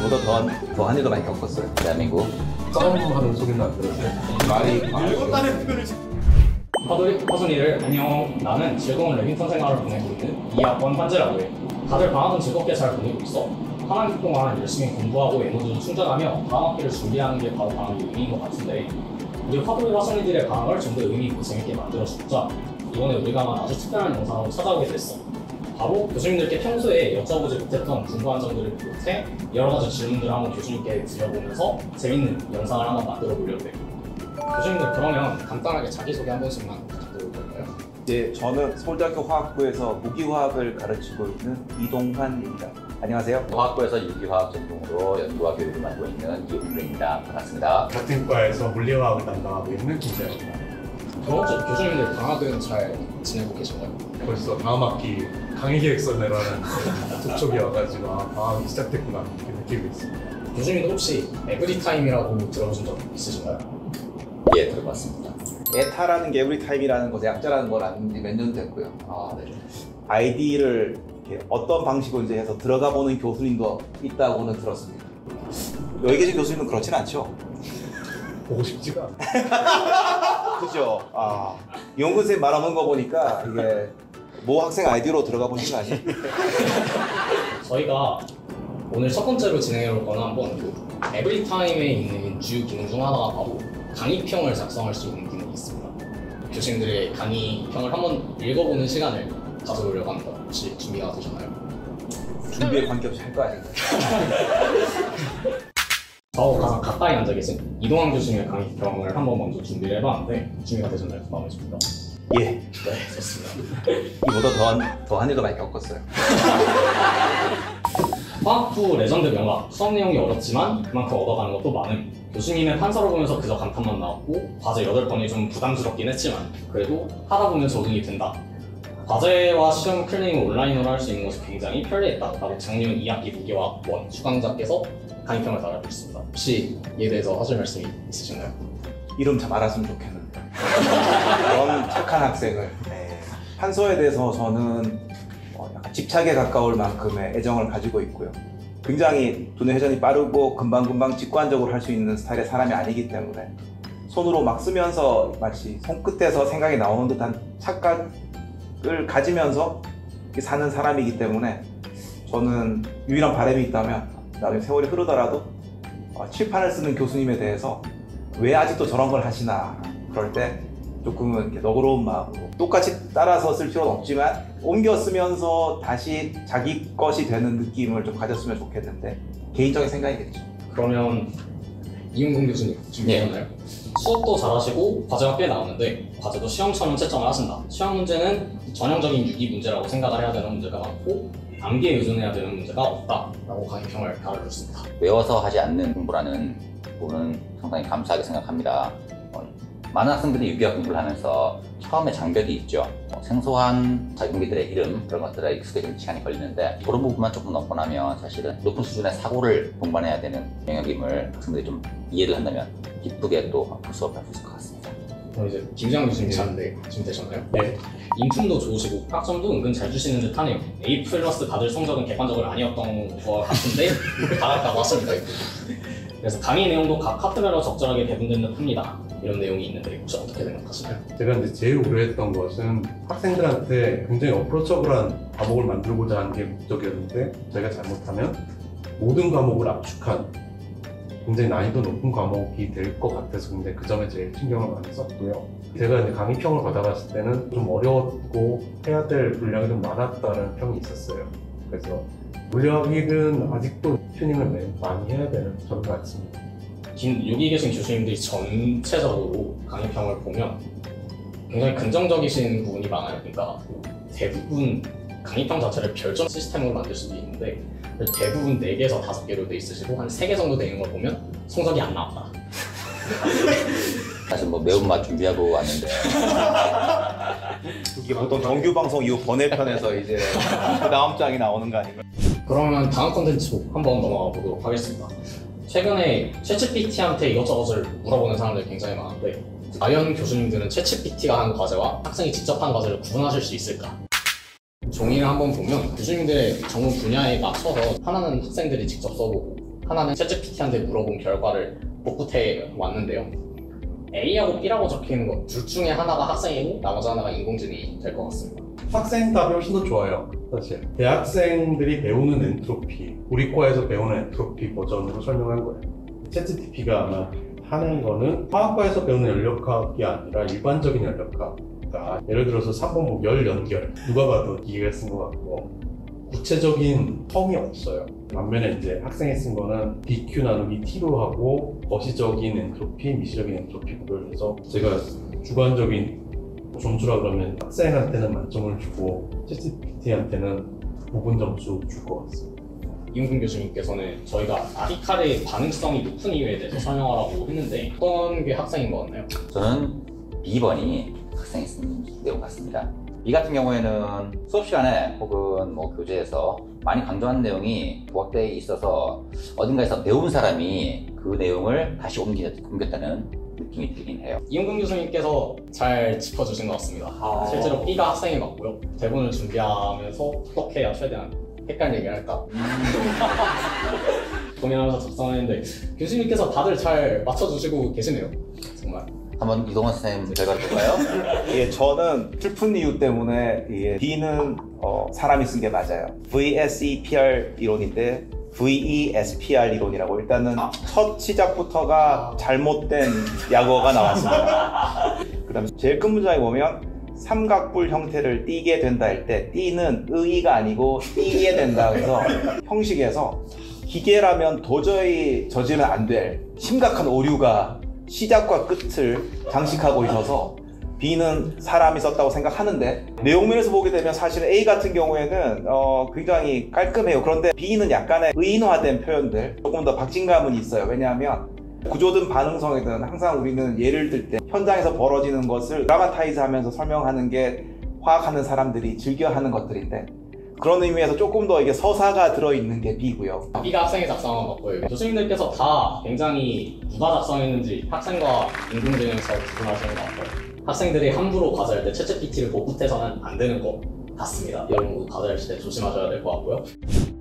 이보다 더한 일도 많이 겪었어요. 대한민국. 싸움하는 소리는 안 들었어요. 말이 읽었다는 표현을 허순이를 안녕. 나는 즐거운 레깅턴 생활을 보내고 있는 2학번 환지라고 해. 다들 방학은 즐겁게 잘 보내고 있어? 한 학기 동안 열심히 공부하고 에너지를 충전하며 다음 학기를 준비하는 게 바로 방학의 의미인 것 같은데, 우리 화돌이 화순이들의 방학을 좀 더 의미 있고 재밌게 만들어주자 이번에 우리가 아주 특별한 영상으로 찾아오게 됐어. 바로 교수님들께 평소에 여쭤보지 못했던 궁금한 점들을 비롯해 여러 가지 질문들을 한번 교수님께 드려보면서 재밌는 영상을 한번 만들어 보려고 해요. 교수님들, 그러면 간단하게 자기소개 한 번씩만 부탁드려도 될까요? 네, 저는 서울대학교 화학부에서 무기화학을 가르치고 있는 이동환입니다. 안녕하세요. 화학부에서 유기화학 전공으로 연구와 교육을 맡고 있는 이훈래입니다. 반갑습니다. 같은 과에서 물리화학을 담당하고 있는 김재현입니다. 그럼 혹시 교수님들 방학은 잘 지내고 계신가요? 벌써 다음 학기 강의계획서내라는 접촉이 와가지고 방학이 시작됐구나 이렇게 느끼고 있습니다. 교수님들 혹시 에브리타임이라고 들어보신 적 있으신가요? 예, 들어봤습니다. 에타라는 게 에브리타임이라는 것의 약자라는 걸 아는 지 몇 년 됐고요. 네. 아이디를 이렇게 어떤 방식으로 이제 해서 들어가 보는 교수님도 있다고는 들었습니다. 여기 계신 교수님은 그렇진 않죠? 보고 싶지가 않아요. 그죠? 이용근 선생님 말하는 거 보니까 이게 모 학생 아이디로 들어가 보신 거 아니에요? 저희가 오늘 첫 번째로 진행해볼 거는 한번 그 에브리타임에 있는 주요 기능 중 하나가 바로 강의평을 작성할 수 있는 기능이 있습니다. 교수님들의 강의평을 한번 읽어보는 시간을 가져보려고 합니다. 혹시 준비가 되셨나요? 준비에 관계없이 할 거 아닌가요? 저하고 가장 가까이 앉아 계신 이동환 교수님의 강의평을 한번 먼저 준비를 해봤는데 준비가 되셨나요? 마음에 듭니다. 예. 네, 좋습니다. 이보다 더한 일도 많이 겪었어요. 화학부 레전드 명작, 수업 내용이 어렵지만 그만큼 얻어가는 것도 많음. 교수님의 판서를 보면서 그저 감탄만 나왔고 과제 8건이 좀 부담스럽긴 했지만 그래도 하다 보면 적응이 된다. 과제와 시험 클리닝을 온라인으로 할 수 있는 것이 굉장히 편리했다 라고 작년 2학기 무기화학번 수강자께서 강의평을 달아주셨습니다. 혹시 이에 대해서 하실 말씀이 있으신가요? 이름 참 알았으면 좋겠는데. 그런 착한 학생을. 네. 판서에 대해서 저는 약간 집착에 가까울 만큼의 애정을 가지고 있고요. 굉장히 두뇌 회전이 빠르고 금방금방 직관적으로 할 수 있는 스타일의 사람이 아니기 때문에 손으로 막 쓰면서 마치 손끝에서 생각이 나오는 듯한 착각을 가지면서 사는 사람이기 때문에 저는 유일한 바람이 있다면 나중에 세월이 흐르더라도 칠판을 쓰는 교수님에 대해서 왜 아직도 저런 걸 하시나 그럴 때 조금은 이렇게 너그러운 마음으로 똑같이 따라서 쓸 필요는 없지만 옮겨 쓰면서 다시 자기 것이 되는 느낌을 좀 가졌으면 좋겠는데 개인적인 생각이겠죠. 그러면 이용근 교수님 준비하셨나요? 수업도 잘하시고 과제가 꽤 나오는데 과제도 시험처럼 채점을 하신다. 시험 문제는 전형적인 유기 문제라고 생각을 해야 되는 문제가 많고 암기에 의존해야 되는 문제가 없다 라고 강의평을 달아주셨습니다. 외워서 하지 않는 공부라는 부분은 상당히 감사하게 생각합니다. 많은 학생들이 유기학 공부를 하면서 처음에 장벽이 있죠. 생소한 자기공기들의 이름 그런 것들에 익숙해지는 시간이 걸리는데 그런 부분만 조금 넘고 나면 사실은 높은 수준의 사고를 동반해야 되는 영역임을 학생들이 좀 이해를 한다면 기쁘게 또 수업을 할 수 있을 것 같습니다. 그럼 이제 김재환 교수님 차례인데 준비되셨나요? 네. 인품도 좋으시고 학점도 은근 잘 주시는 듯 하네요. A 플러스 받을 성적은 객관적으로 아니었던 것 같은데 받았다고 하십니다. 그래서 강의 내용도 각 카테고리로 적절하게 배분된 듯 합니다. 이런 내용이 있는데 혹시 어떻게 생각하시나요? 제가 이제 제일 우려했던 것은 학생들한테 굉장히 어프로처블한 과목을 만들고자 하는 게 목적이었는데 저희가 잘못하면 모든 과목을 압축한 굉장히 난이도 높은 과목이 될 것 같아서 굉장히 그 점에 제일 신경을 많이 썼고요. 제가 이제 강의평을 받아봤을 때는 좀 어려웠고 해야 될 분량이 좀 많았다는 평이 있었어요. 그래서 물리학은 아직도 튜닝을 매우 많이 해야 되는 점 같습니다. 여기 계신 교수님들이 전체적으로 강의평을 보면 굉장히 긍정적이신 부분이 많아요. 그러니까 대부분 강의평 자체를 별점 시스템으로 만들 수도 있는데 대부분 4개에서 5개로 돼 있으시고 한 3개 정도 되는 걸 보면 성적이 안 나왔다. 사실 뭐 매운맛 준비하고 왔는데 이게 보통 정규 방송 이후 번외편에서 이제 그 다음 장이 나오는 거 아닌가요? 그러면 다음 콘텐츠로 한번 넘어가 보도록 하겠습니다. 최근에 챗GPT한테 이것저것을 물어보는 사람들이 굉장히 많은데 과연 교수님들은 챗GPT가 한 과제와 학생이 직접 한 과제를 구분하실 수 있을까? 종이를 한번 보면 교수님들의 전문 분야에 맞춰서 하나는 학생들이 직접 써보고 하나는 챗GPT한테 물어본 결과를 복붙해 왔는데요. A하고 B라고 적혀있는 것 둘 중에 하나가 학생이고 나머지 하나가 인공지능이 될 것 같습니다. 학생 답이 훨씬 더 좋아요. 사실 대학생들이 배우는 엔트로피, 우리 과에서 배우는 엔트로피 버전으로 설명한 거예요. 챗GPT가 아마 하는 거는 화학과에서 배우는 연력학이 아니라 일반적인 연력학. 예를 들어서 3번목 열 연결 누가 봐도 기계가 쓴 것 같고 구체적인 텀이 없어요. 반면에 이제 학생이 쓴 거는 BQ 나누기 T로 하고 거시적인 엔트로피, 미시적인 엔트로피 구별해서 제가 주관적인 점수라 그러면 학생한테는 만점을 주고 챗GPT한테는 부분 점수 줄 것 같습니다. 이용근 교수님께서는 저희가 아디칼의 반응성이 높은 이유에 대해서 설명하라고 했는데 어떤 게 학생인 것 같나요? 저는 B번이 학생이 쓴 내용 같습니다. B 같은 경우에는 수업 시간에 혹은 뭐 교재에서 많이 강조하는 내용이 부학대에 있어서 어딘가에서 배운 사람이 그 내용을 다시 옮겼다는 느낌이 들긴 해요. 이용근 교수님께서 잘 짚어주신 것 같습니다. 실제로 B가 학생이 맞고요. 대본을 준비하면서 어떻게 해야 최대한 헷갈리게 할까 고민하면서 작성했는데 교수님께서 다들 잘 맞춰주시고 계시네요. 정말. 한번 이동원 선생님 결과를 볼까요? 예, 저는 슬픈 이유 때문에 B는 사람이 쓴 게 맞아요. VSEPR 이론인데 VESPR 이론이라고 일단은 첫 시작부터가 잘못된 약어가 나왔습니다. 그 다음에 제일 큰 문장에 보면 삼각뿔 형태를 띠게 된다 할 때 띠는 의의가 아니고 띠게 된다 해서 형식에서 기계라면 도저히 저지르면 안 될 심각한 오류가 시작과 끝을 장식하고 있어서 B는 사람이 썼다고 생각하는데 내용면에서 보게 되면 사실 A 같은 경우에는 굉장히 깔끔해요. 그런데 B는 약간의 의인화된 표현들 조금 더 박진감은 있어요. 왜냐하면 구조든 반응성이든 항상 우리는 예를 들 때 현장에서 벌어지는 것을 드라마타이즈 하면서 설명하는 게 화학하는 사람들이 즐겨하는 것들인데 그런 의미에서 조금 더 이게 서사가 들어있는 게 B고요. B가 학생이 작성한 것 같고요. 교수님들께서 다 굉장히 누가 작성했는지 학생과 인공지능에서 구분하시는 것 같고요. 학생들이 함부로 과제할 때 챗GPT를 복붙해서는 안 되는 것 같습니다. 여러분 모두 과제할 때 조심하셔야 될 것 같고요.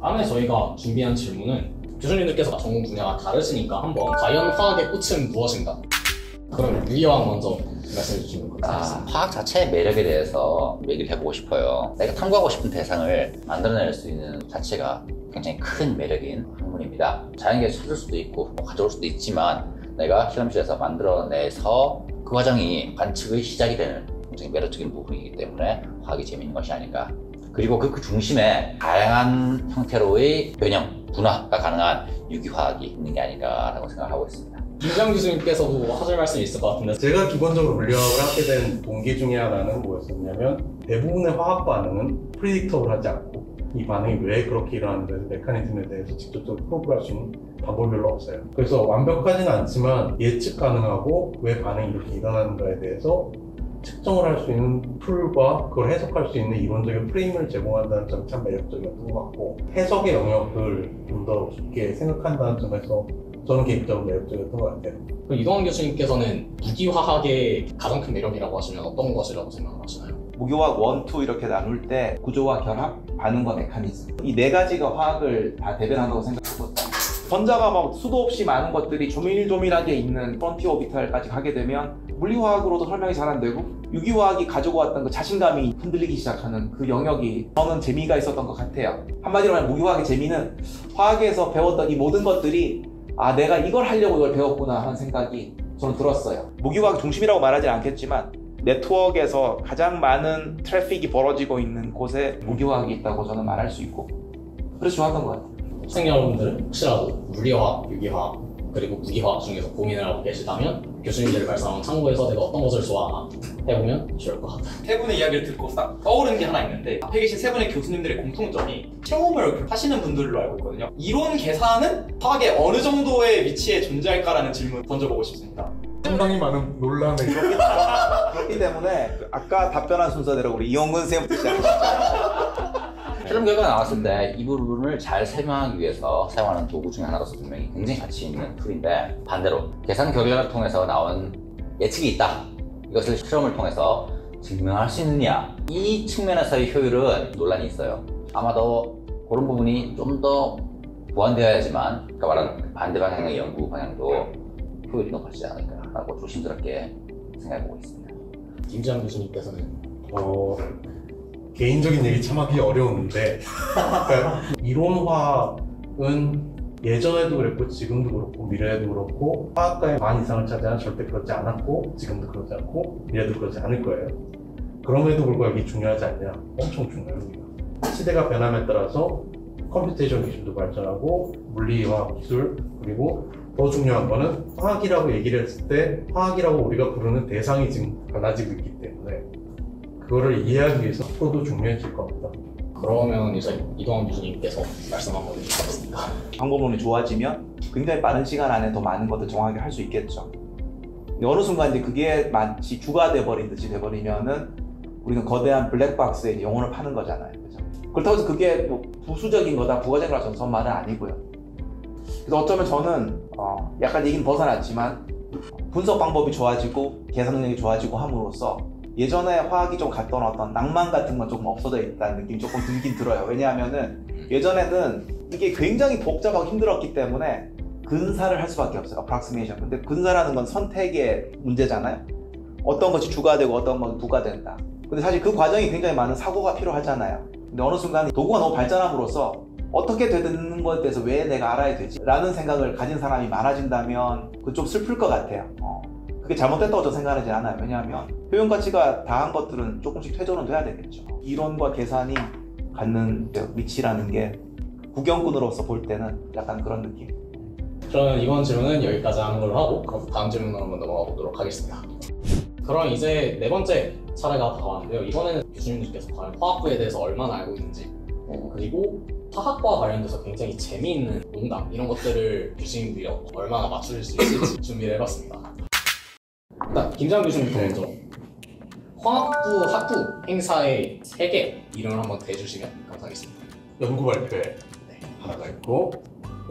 다음에 저희가 준비한 질문은 교수님들께서 전공 분야가 다르시니까 한번 과연 화학의 꽃은 무엇인가? 그럼 유희왕 먼저 말씀해 주시면 감사하겠습니다. 화학 자체의 매력에 대해서 얘기를 해보고 싶어요. 내가 탐구하고 싶은 대상을 만들어낼 수 있는 자체가 굉장히 큰 매력인 학문입니다. 자연계에 찾을 수도 있고 가져올 수도 있지만 내가 실험실에서 만들어내서 그 과정이 관측의 시작이 되는 굉장히 매력적인 부분이기 때문에 화학이 재미있는 것이 아닌가. 그리고 그 중심에 다양한 형태로의 변형, 분화가 가능한 유기화학이 있는 게 아닌가라고 생각하고 있습니다. 김지영 교수님께서도 하실 말씀이 있을 것 같은데 제가 기본적으로 물리학을 하게 된 동기 중에 하나는 뭐였었냐면 대부분의 화학 반응은 프리딕터블하지 않고 이 반응이 왜 그렇게 일어나는지 메커니즘에 대해서 직접적으로 프로브할 수 있는 방법이 별로 없어요. 그래서 완벽하지는 않지만 예측 가능하고 왜 반응이 이렇게 일어나는가에 대해서 측정을 할 수 있는 툴과 그걸 해석할 수 있는 이론적인 프레임을 제공한다는 점이 참 매력적이었던 것 같고 해석의 영역을 좀 더 깊게 생각한다는 점에서 저는 개인적으로 매력적이었던 것 같아요. 그럼 이동환 교수님께서는 무기화학의 가장 큰 매력이라고 하시면 어떤 것이라고 생각하시나요? 무기화학 1, 2 이렇게 나눌 때 구조와 결합, 반응과 메커니즘 이 네 가지가 화학을 다 대변한다고 생각하거든요. 전자가 막 수도 없이 많은 것들이 조밀조밀하게 있는 프론티어 오비탈까지 가게 되면 물리화학으로도 설명이 잘 안 되고 유기화학이 가지고 왔던 그 자신감이 흔들리기 시작하는 그 영역이 저는 재미가 있었던 것 같아요. 한마디로 말하면 무기화학의 재미는 화학에서 배웠던 이 모든 것들이 아 내가 이걸 하려고 이걸 배웠구나 하는 생각이 저는 들었어요. 무기화학 중심이라고 말하지 않겠지만 네트워크에서 가장 많은 트래픽이 벌어지고 있는 곳에 무기화학이 있다고 저는 말할 수 있고 그래서 좋았던 것 같아요. 학생 여러분들은 혹시라도 물리화학, 유기화학, 그리고 무기화학 중에서 고민을 하고 계시다면 교수님들이 말씀한 참고해서 내가 어떤 것을 좋아하나 해보면 좋을 것 같아요. 세 분의 이야기를 듣고 딱 떠오르는 게 하나 있는데 앞에 계신 세 분의 교수님들의 공통점이 실험을 하시는 분들로 알고 있거든요. 이론 계산은 화학의 어느 정도의 위치에 존재할까라는 질문 던져보고 싶습니다. 상당히 많은 논란을 그렇기 때문에 아까 답변한 순서대로 우리 이용근 쌤부터 시작하시죠. 실험 결과가 나왔을 때 이 부분을 잘 설명하기 위해서 사용하는 도구 중에 하나로서 분명히 굉장히 가치 있는 툴인데 반대로 계산 결과를 통해서 나온 예측이 있다. 이것을 실험을 통해서 증명할 수 있느냐 이 측면에서의 효율은 논란이 있어요. 아마도 그런 부분이 좀 더 보완되어야지만 아까 말한 반대 방향의 연구 방향도 효율이 높아지지 않을까라고 조심스럽게 생각해보고 있습니다. 김지한 교수님께서는 개인적인 얘기 참 하기 어려운데 그러니까 이론화학은 예전에도 그랬고 지금도 그렇고 미래에도 그렇고 화학과의 반 이상을 차지하는 절대 그렇지 않았고 지금도 그렇지 않고 미래도 그렇지 않을 거예요. 그럼에도 불구하고 이게 중요하지 않냐? 엄청 중요합니다. 시대가 변함에 따라서 컴퓨테이션 기술도 발전하고 물리화학 기술 그리고 더 중요한 거는 화학이라고 얘기를 했을 때 화학이라고 우리가 부르는 대상이 지금 달라지고 있기 때문에 그거를 이해하기 위해서 속도도 중요해질 겁니다. 그러면 이제 이동환 교수님께서 말씀 한번 해주시겠습니까? 방법론이 좋아지면 굉장히 빠른 시간 안에 더 많은 것들 정확하게 할 수 있겠죠. 근데 어느 순간 이제 그게 마치 주가 돼버린 듯이 돼버리면은 우리는 거대한 블랙박스에 이제 영혼을 파는 거잖아요. 그죠? 그렇다고 해서 그게 뭐 부수적인 거다, 부가적인 거다 저는 말은 아니고요. 그래서 어쩌면 저는 약간 얘기는 벗어났지만 분석 방법이 좋아지고 계산 능력이 좋아지고 함으로써 예전에 화학이 좀 갔던 어떤 낭만 같은 건 조금 없어져 있다는 느낌이 조금 들긴 들어요. 왜냐하면은 예전에는 이게 굉장히 복잡하고 힘들었기 때문에 근사를 할 수밖에 없어요. 어프락시메이션. 근데 근사라는 건 선택의 문제잖아요. 어떤 것이 주가 되고 어떤 것은 부가 된다. 근데 사실 그 과정이 굉장히 많은 사고가 필요하잖아요. 근데 어느 순간 도구가 너무 발전함으로써 어떻게 되는 것에 대해서 왜 내가 알아야 되지? 라는 생각을 가진 사람이 많아진다면 그건 좀 슬플 것 같아요. 그게 잘못됐다고 저는 생각하지 않아요. 왜냐하면 표현 가치가 다한 것들은 조금씩 퇴조는 돼야 되겠죠. 이론과 계산이 갖는 위치라는 게 구경꾼으로서 볼 때는 약간 그런 느낌. 그러면 이번 질문은 여기까지 하는 걸로 하고 그럼 다음 질문으로 한번 넘어가 보도록 하겠습니다. 그럼 이제 네 번째 차례가 다가왔는데요. 이번에는 교수님들께서 과연 화학부에 대해서 얼마나 알고 있는지 그리고 화학과 관련돼서 굉장히 재미있는 농담 이런 것들을 교수님들이 얼마나 맞추실 수 있을지 준비를 해봤습니다. 일단 김장 교수님부터 먼저 화학부 학부 행사의 3개 이름을 한번 대주시면 감사하겠습니다. 연구 발표회 하나가 있고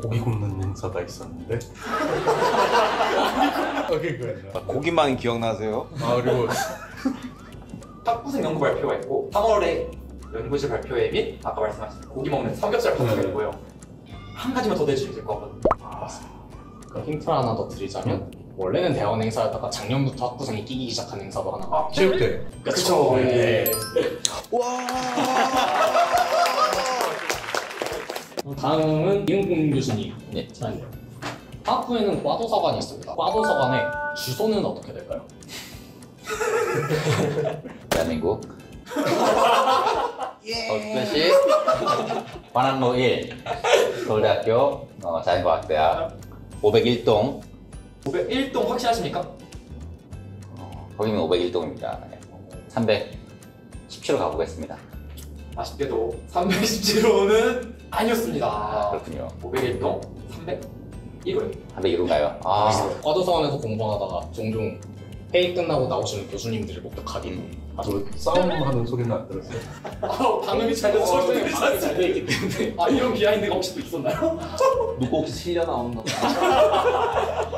고기 굽는 행사가 있었는데 그거였나? 고기만 기억나세요? 그리고 학부생 연구 발표가 있고 3월에 연구실 발표회 및 아까 말씀하신 고기 먹는 삼겹살 발표가 있고요. 한 가지만 더 대주시면 될 것 같거든요. 그럼 힌트를 하나 더 드리자면 원래는 대학원 행사였다가 작년부터 학부생이 끼기 시작한 행사도 하나. 체육대. 그쵸. 네. 다음은 이은공 교수님 차례인데요. 화학부에는 과도서관이 있습니다. 과도서관의 주소는 어떻게 될까요? 대한민국 서울특별시 관악로 1 서울대학교 자연과학대학 501동 501동 확신하십니까? 거기는 501동입니다. 317호 가보겠습니다. 아쉽게도 317호는 아니었습니다. 그렇군요. 501동 301호입니다. 301호인가요? 과도서관에서 공부하다가 종종 회의 끝나고 나오시는 교수님들을 목격하긴 하죠. 싸움하는 소리는 안 들었어요. 방음이 잘 돼서 소리가 잘 되기 때문에 이런 비하인드가 혹시 또 있었나요? 누구 혹시 실려 나오는 건가요?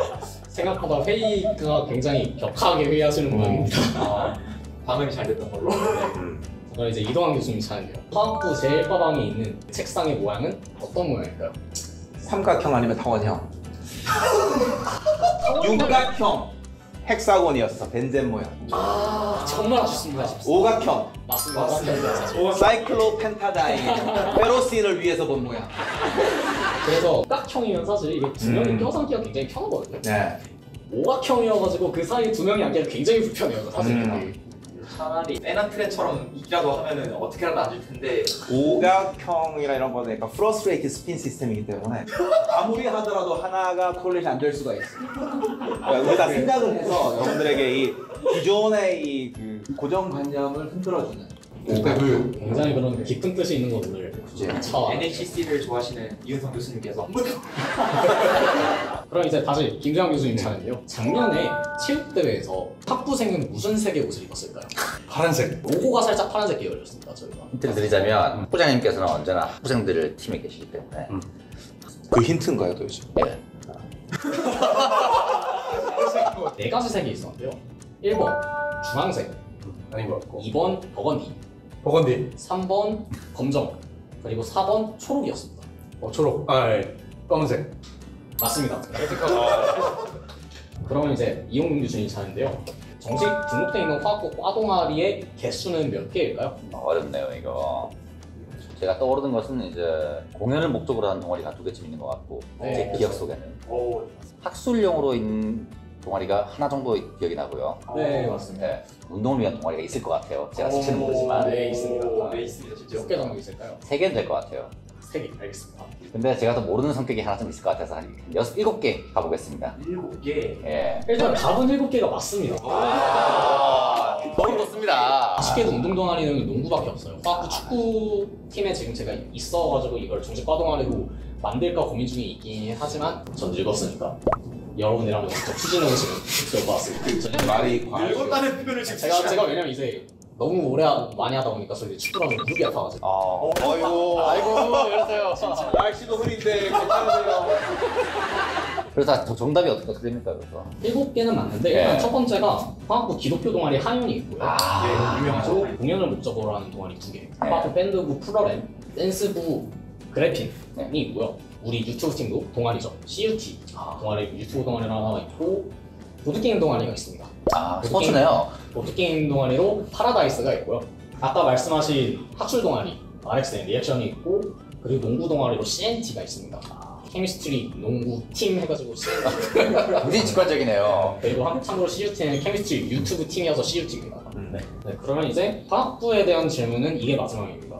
생각보다 회의가 굉장히 격하게 회의하시는 모양입니다. 방음이 잘 됐던 걸로. 그럼 이제 이동환 교수님 차례인데요. 화학부 제1과방에 있는 책상의 모양은 어떤 모양일까요? 삼각형 아니면 타원형? 육각형 헥사곤이었어. 벤젠 모양. 정말 아쉽습니다. 오각형 맞습니다. 사이클로펜타다인 페로신을 위해서 본 모양. 그래서 깍형이면 사실 이게 두 명이 껴서 앉기가 굉장히 편하거든요. 네. 오각형이어가지고 그 사이에 두 명이 앉기가 굉장히 불편해요. 사실. 차라리 페나트렌처럼 이기라도 하면은 어떻게라도 앉을 텐데. 오각형이나 이런 거는 약간 프러스트레이트 스핀 시스템이기 때문에 아무리 하더라도 하나가 콜리지 안 될 수가 있어요. 그러니까 우리가 생각을 해서 여러분들에게 이 기존의 이 그 고정관념을 흔들어주는. 그때 그 굉장히 그런 깊은 뜻이 있는 것들을 차. NHC를 좋아하시는 이은성 교수님께서 그럼 이제 다시 김주환 교수님 차례인데요. 작년에 체육대회에서 학부생은 무슨 색의 옷을 입었을까요? 파란색. 로고가 살짝 파란색 계열이었습니다. 저희가. 힌트를 드리자면 부장님께서는 언제나 학부생들 팀에 계시기 때문에 그 힌트인가요, 도대체? 네. 네 가지 색이 있었는데요. 1번 주황색, 아닌 것 같고 2번 버건디, 버건디. 3번 검정, 그리고 4번 초록이었습니다. 초록. 검은색. 맞습니다. 그러면 이제 이용민규 준이 차례인데요. 정식 등록되어 있는 화학부 과 동아리의 개수는 몇 개일까요? 어렵네요 이거. 제가 떠오르는 것은 이제 공연을 목적으로 하는 동아리가 2개쯤 있는 것 같고 네. 제 기억 속에는 학술용으로 있는 동아리가 하나 정도 기억이 나고요. 네, 맞습니다. 네, 운동을 위한 동아리가 있을 것 같아요. 제가 수치는 모르지만 네, 있습니다. 네, 있습니다. 실제로. 몇 개 정도 있을까요? 3개는 될 것 같아요. 3개, 알겠습니다. 근데 제가 더 모르는 성격이 하나 좀 있을 것 같아서 한 7개 가보겠습니다. 7개. 예. 일단 답은 7개가 맞습니다. 너무 좋습니다. 아쉽게도 운동 동아리는 농구밖에 없어요. 화학부 축구 팀에 지금 제가 있어가지고 이걸 정식 과 동아리로 만들까 고민 중에 있긴 하지만 전 늙었으니까 여러분이랑 직접 추진을 지금 될 것 같습니다. 말이 과하죠. 늙었다는 표현을 지금 제가 왜냐면 이제 너무 오래 많이 하다 보니까 저 이제 축구라면 무릎이 아파가지고. 아이고 그러세요. 날씨도 흐린데 괜찮으세요? 그래서 정답이 어떻게 됩니까? 그래서 7개는 맞는데 예. 일단 첫 번째가 화학부 기독교 동아리 한윤이 있고요. 네, 유명하죠. 공연을 목적으로 하는 동아리 2개. 네. 화학부 밴드부 프로램, 댄스부 그래핀이 네. 있고요. 우리 유튜브 팀도 동아리죠. CUT 동아리 유튜브 동아리가 하나 있고 보드게임 동아리가 있습니다. 스포츠네요. 보드게임 동아리로 파라다이스가 있고요. 아까 말씀하신 학술 동아리 RXN 리액션이 있고 그리고 농구 동아리로 CNT가 있습니다. 케미스트리 농구 팀 해가지고 CNT. 굉장히 직관적이네요. 그리고 참고로 CUT는 케미스트리 유튜브 팀이어서 CUT입니다. 네, 그러면 이제 화학부에 대한 질문은 이게 마지막입니다.